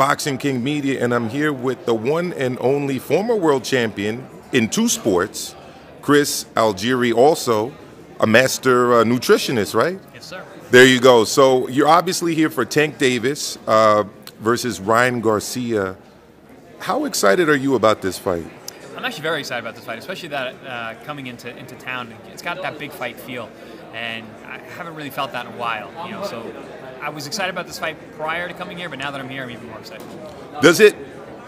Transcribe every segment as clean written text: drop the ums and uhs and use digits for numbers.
Boxing King Media, and I'm here with the one and only former world champion in two sports, Chris Algieri, also a master nutritionist, right? Yes, sir. There you go. So you're obviously here for Tank Davis versus Ryan Garcia. How excited are you about this fight? I'm actually very excited about this fight, especially that coming into town. It's got that big fight feel, and I haven't really felt that in a while. So I was excited about this fight prior to coming here, but now that I'm here, I'm even more excited. Does it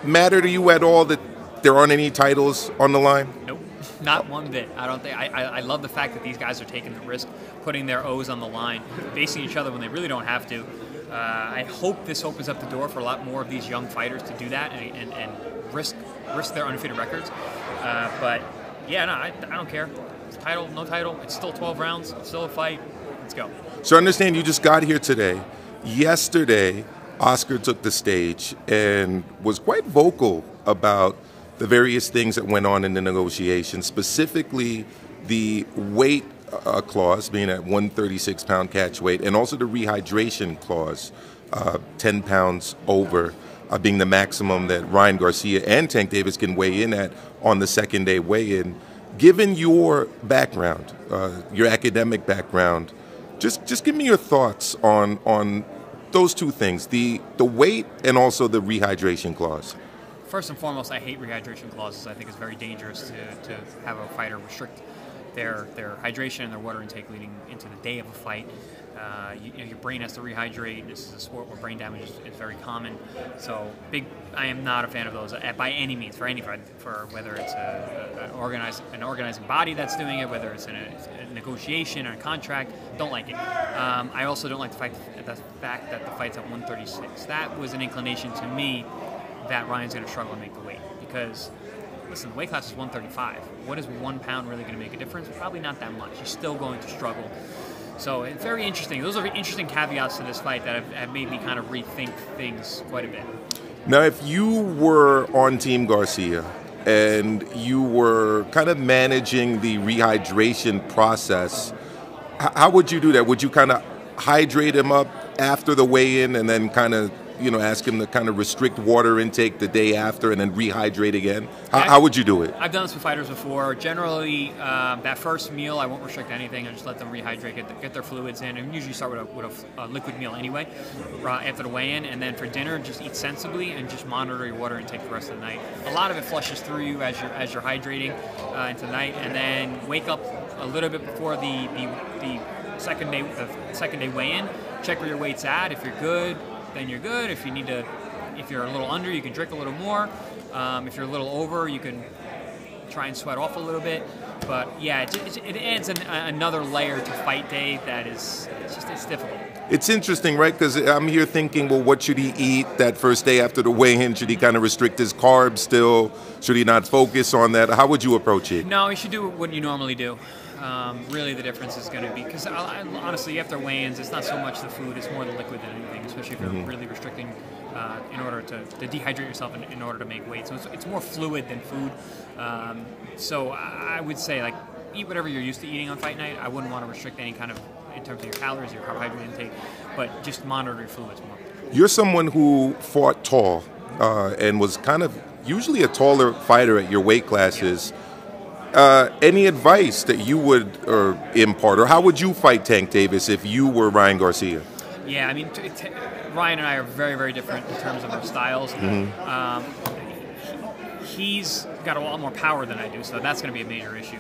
matter to you at all that there aren't any titles on the line? Nope, not one bit. I don't think. I love the fact that these guys are taking the risk, putting their O's on the line, facing each other when they really don't have to. I hope this opens up the door for a lot more of these young fighters to do that and risk their undefeated records. But yeah, no, I don't care. Title, no title. It's still 12 rounds. It's still a fight. Let's go. So I understand you just got here today. Yesterday, Oscar took the stage and was quite vocal about the various things that went on in the negotiations, specifically the weight clause being at 136-pound catch weight, and also the rehydration clause, 10 pounds over, being the maximum that Ryan Garcia and Tank Davis can weigh in at on the second day weigh-in. Given your background, your academic background, just give me your thoughts on those two things, the weight and also the rehydration clause. First and foremost, I hate rehydration clauses. I think it's very dangerous to have a fighter restrict their hydration and their water intake leading into the day of a fight. Your brain has to rehydrate. This is a sport where brain damage is very common. So I am not a fan of those by any means, for any fight, for whether it's an organizing body that's doing it, whether it's in a negotiation or a contract. Don't like it. I also don't like the fact that the fight's at 136. That was an inclination to me that Ryan's going to struggle to make the weight, because listen, the weight class is 135. What is 1 pound really going to make a difference? Probably not that much. You're still going to struggle. So it's very interesting. Those are interesting caveats to this fight that have made me kind of rethink things quite a bit. Now, if you were on Team Garcia and you were kind of managing the rehydration process, how would you do that? Would you kind of hydrate him up after the weigh-in and then kind of ask him to kind of restrict water intake the day after and then rehydrate again? How would you do it? I've done this with fighters before. Generally, that first meal, I won't restrict anything. I just let them rehydrate, get their fluids in, and usually start with a liquid meal anyway after the weigh-in. And then for dinner, just eat sensibly and just monitor your water intake for the rest of the night. A lot of it flushes through you as you're hydrating into the night, and then wake up a little bit before the second day weigh-in. Check where your weight's at. If you're good, then you're good. If you're a little under, you can drink a little more. If you're a little over, you can try and sweat off a little bit. But yeah, it adds another layer to fight day that it's difficult. It's interesting, right? Because I'm here thinking, well, what should he eat that first day after the weigh-in? Should he kind of restrict his carbs still? Should he not focus on that? How would you approach it? No, you should do what you normally do. Really, the difference is going to be, because honestly, after weigh-ins, it's not so much the food, it's more the liquid than anything, especially if you're really restricting in order to dehydrate yourself in order to make weight. So it's more fluid than food. So I would say, like, eat whatever you're used to eating on fight night. I wouldn't want to restrict any kind of, in terms of your calories, your carbohydrate intake, but just monitor your fluids more. You're someone who fought tall and was kind of usually a taller fighter at your weight classes. Yeah. Any advice that you would impart, or how would you fight Tank Davis if you were Ryan Garcia? Yeah, I mean, Ryan and I are very, very different in terms of our styles. He's got a lot more power than I do, so that's going to be a major issue.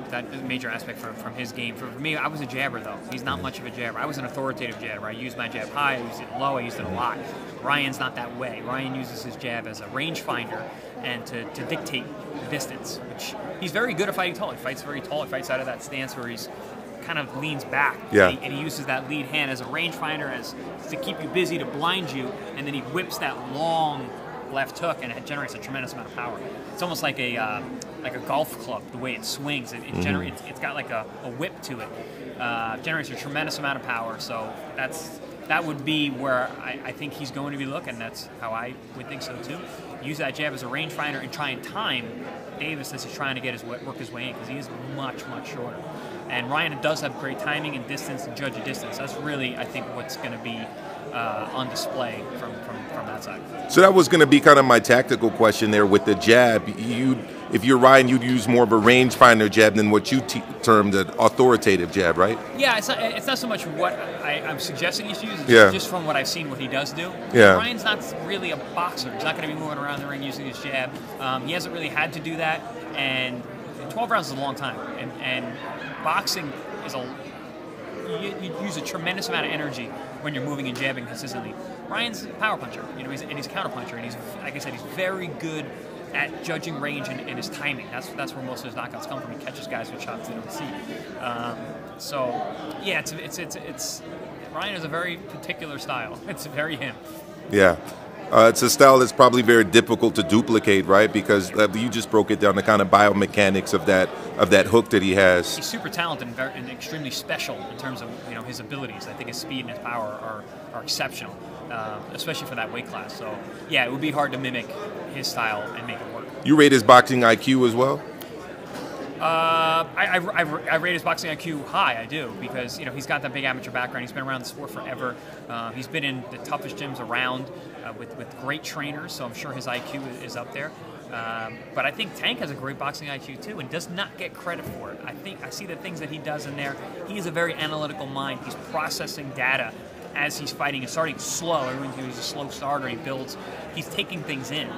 That is a major aspect from his game. For me, I was a jabber, though. He's not much of a jabber. I was an authoritative jabber. I used my jab high, I used it low, I used it a lot. Ryan's not that way. Ryan uses his jab as a rangefinder and to dictate distance, which he's very good at fighting tall. He fights very tall. He fights out of that stance where he's kind of leans back. Yeah. And he uses that lead hand as a rangefinder, as to keep you busy, to blind you, and then he whips that long left hook, and it generates a tremendous amount of power. It's almost like a golf club, the way it swings. It's got like a whip to it. Generates a tremendous amount of power. So that would be where I think he's going to be looking. That's how I would think so too. Use that jab as a rangefinder and try and time Davis as he's trying to work his way in, because he is much, much shorter. And Ryan does have great timing and distance and judge of distance. That's really, I think, what's going to be on display from that side. So that was going to be kind of my tactical question there with the jab. If you're Ryan, you'd use more of a rangefinder jab than what you termed an authoritative jab, right? Yeah, it's not so much what I'm suggesting he should use, it's just from what I've seen what he does do. Yeah. Ryan's not really a boxer. He's not going to be moving around the ring using his jab. He hasn't really had to do that, and 12 rounds is a long time. And boxing is you use a tremendous amount of energy when you're moving and jabbing consistently. Ryan's a power puncher, he's a counter puncher, and he's, like I said, he's very good at judging range and his timing. That's where most of his knockouts come from. He catches guys with shots they don't see. So yeah, it's Ryan is a very particular style. It's very him. Yeah. It's a style that's probably very difficult to duplicate, right? Because you just broke it down, the kind of biomechanics of that hook that he has. He's super talented and extremely special in terms of his abilities. I think his speed and his power are exceptional, especially for that weight class. So yeah, it would be hard to mimic his style and make it work. You rate his boxing IQ as well? I rate his boxing IQ high. I do, because he's got that big amateur background. He's been around the sport forever. He's been in the toughest gyms around with great trainers, so I'm sure his IQ is up there. But I think Tank has a great boxing IQ too, and does not get credit for it. I see the things that he does in there. He has a very analytical mind. He's processing data as he's fighting and starting slow. Everyone thinks he's a slow starter. He builds. He's taking things in.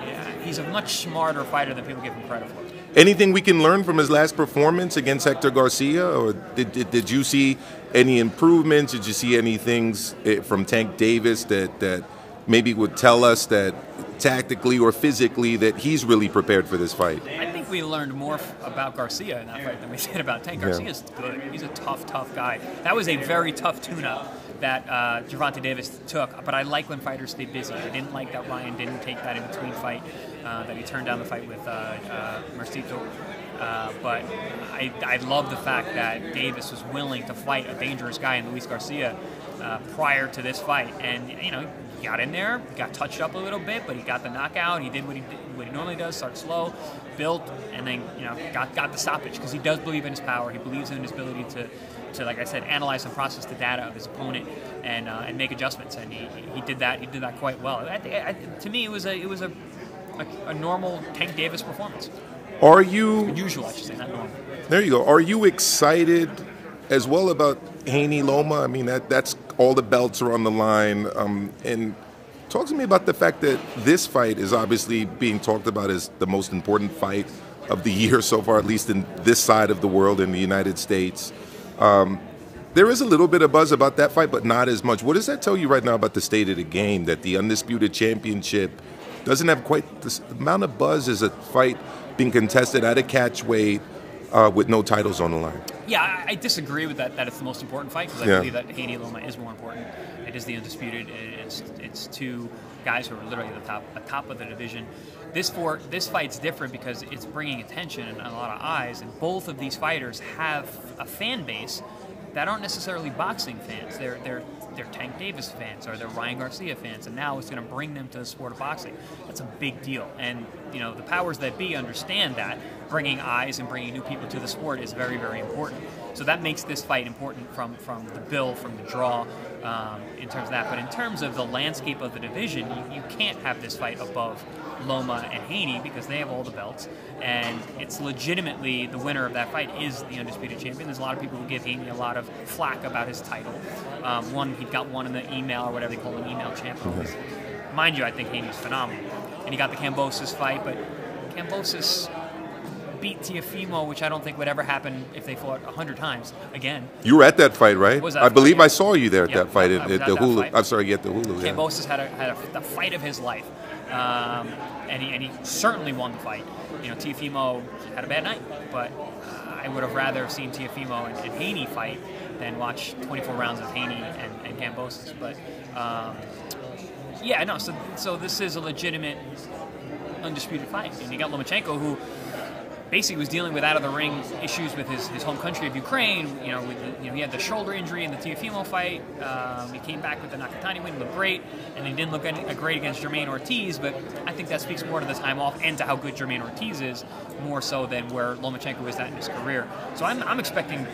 He's a much smarter fighter than people give him credit for. Anything we can learn from his last performance against Hector Garcia, or did you see any improvements? Did you see any things from Tank Davis that maybe would tell us that tactically or physically that he's really prepared for this fight? I think we learned more about Garcia in that fight than we did about Tank. Garcia's good. He's a tough guy. That was a very tough tune-up that Gervonta Davis took, but I like when fighters stay busy. I didn't like that Ryan didn't take that in-between fight, that he turned down the fight with Mercito. But I love the fact that Davis was willing to fight a dangerous guy in Luis Garcia prior to this fight. And, he got in there, got touched up a little bit, but he got the knockout. He did what he normally does, start slow, built, and then, got the stoppage, because he does believe in his power. He believes in his ability to, like I said, analyze and process the data of his opponent and make adjustments. And he did that. He did that quite well. To me, it was a normal Tank Davis performance. Are you usual? I should say, not normal. There you go. Are you excited as well about Haney Loma? I mean, that's all the belts are on the line. And talk to me about the fact that this fight is obviously being talked about as the most important fight of the year so far, at least in this side of the world, in the United States. There is a little bit of buzz about that fight, but not as much. What does that tell you right now about the state of the game, that the Undisputed Championship doesn't have quite the amount of buzz as a fight being contested at a catch weight with no titles on the line? Yeah, I disagree with that it's the most important fight, because I believe that Haney Loma is more important. It is the Undisputed. It's two guys who are literally at the top of the division. This fight's different because it's bringing attention and a lot of eyes, and both of these fighters have a fan base that aren't necessarily boxing fans. They're Tank Davis fans, or they're Ryan Garcia fans, and now it's going to bring them to the sport of boxing. That's a big deal, and the powers that be understand that bringing eyes and bringing new people to the sport is very, very important. So that makes this fight important from the bill, from the draw, in terms of that. But in terms of the landscape of the division, you can't have this fight above Loma and Haney, because they have all the belts, and it's legitimately the winner of that fight is the Undisputed Champion. There's a lot of people who give Haney a lot of flack about his title. He got one in the email, or whatever they call an email champion. Mind you, I think Haney's phenomenal. And he got the Kambosos fight, but Kambosos beat Teofimo, which I don't think would ever happen if they fought 100 times again. You were at that fight, right? Was that I believe fight? I saw you there at that fight at the Hulu. Fight. I'm sorry, at the Hulu. Kambosos had the fight of his life, and he certainly won the fight. Teofimo had a bad night, but I would have rather seen Teofimo and Haney fight than watch 24 rounds of Haney and Kambosos. But so this is a legitimate undisputed fight, and you got Lomachenko, who basically was dealing with out-of-the-ring issues with his home country of Ukraine. He had the shoulder injury in the Teofimo fight. He came back with the Nakatani win, looked great, and he didn't look great against Jermaine Ortiz, but I think that speaks more to the time off and to how good Jermaine Ortiz is, more so than where Lomachenko is at in his career. So I'm expecting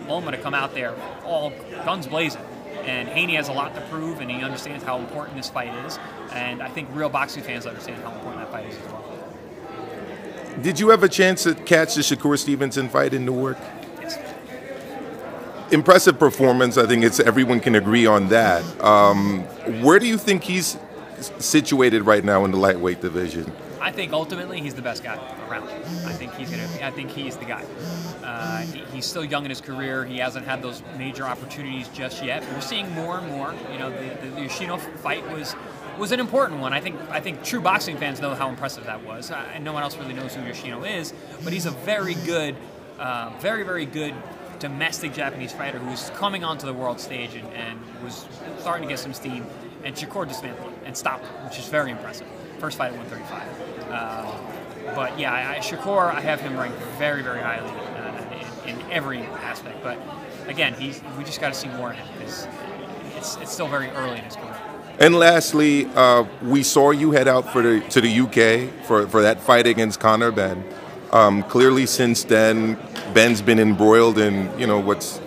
Loma to come out there all guns blazing And Haney has a lot to prove, and he understands how important this fight is. And I think real boxing fans understand how important that fight is as well. Did you have a chance to catch the Shakur Stevenson fight in Newark? Yes. Impressive performance. I think everyone can agree on that. Where do you think he's situated right now in the lightweight division? I think ultimately he's the best guy around. I think he's the guy. He's still young in his career. He hasn't had those major opportunities just yet. But we're seeing more and more. You know, the Yoshino fight was an important one. I think true boxing fans know how impressive that was. And no one else really knows who Yoshino is, but he's a very good, very good domestic Japanese fighter who's coming onto the world stage and was starting to get some steam. And Shakur dismantled him and stopped him, which is very impressive. First fight at 135. But yeah, Shakur, I have him ranked very highly in every aspect. But again, we just got to see more of him because it's still very early in his career. And lastly, we saw you head out to the UK for that fight against Conor Benn. Clearly, since then, Benn's been embroiled in what's,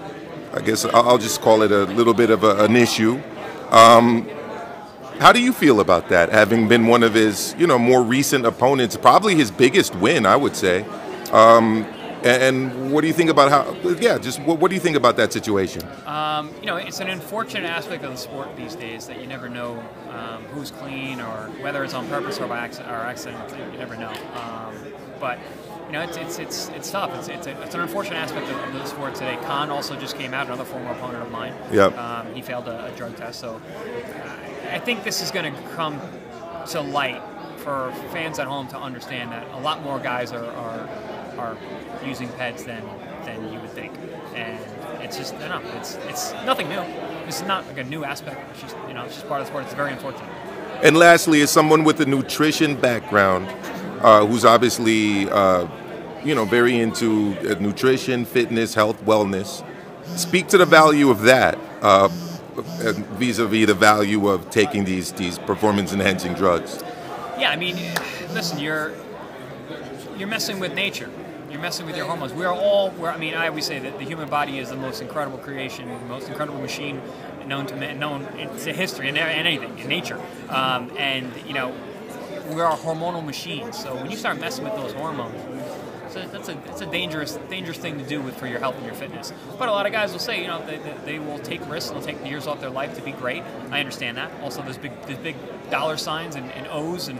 I guess I'll just call it a little bit of an issue. How do you feel about that, having been one of his, more recent opponents, probably his biggest win, I would say? And what do you think about what do you think about that situation? It's an unfortunate aspect of the sport these days that you never know who's clean or whether it's on purpose or by accident. You never know. But it's tough. It's an unfortunate aspect of the sport today. Khan also just came out, another former opponent of mine. Yep. He failed a drug test, so I think this is going to come to light for fans at home to understand that a lot more guys are using PEDs than you would think, and it's just it's nothing new. It's not like a new aspect. It's just part of the sport. It's very unfortunate. And lastly, as someone with a nutrition background, who's obviously very into nutrition, fitness, health, wellness, speak to the value of that vis-a-vis the value of taking these performance-enhancing drugs. Yeah, I mean, listen, you're messing with nature. You're messing with your hormones. I always say that the human body is the most incredible creation, the most incredible machine known to history and anything in nature. We are hormonal machines. So when you start messing with those hormones, it's a dangerous thing to do for your health and your fitness. But a lot of guys will say, they will take risks, they'll take years off their life to be great. I understand that. Also, there's big dollar signs and O's and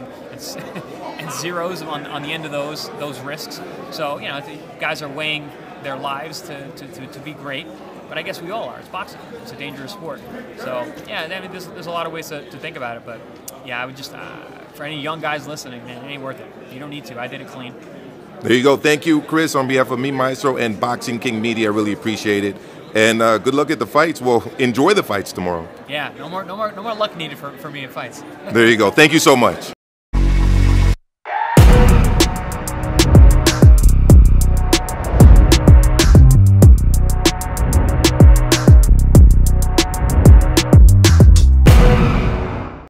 zeros on the end of those risks. So guys are weighing their lives to be great. But I guess we all are. It's boxing. It's a dangerous sport. So yeah, I mean, there's a lot of ways to think about it. But yeah, I would just for any young guys listening, man, it ain't worth it. You don't need to. I did it clean. There you go. Thank you, Chris, on behalf of me, Maestro, and Boxing King Media. I really appreciate it. And good luck at the fights. Well, enjoy the fights tomorrow. Yeah, no more luck needed for me in fights. There you go. Thank you so much.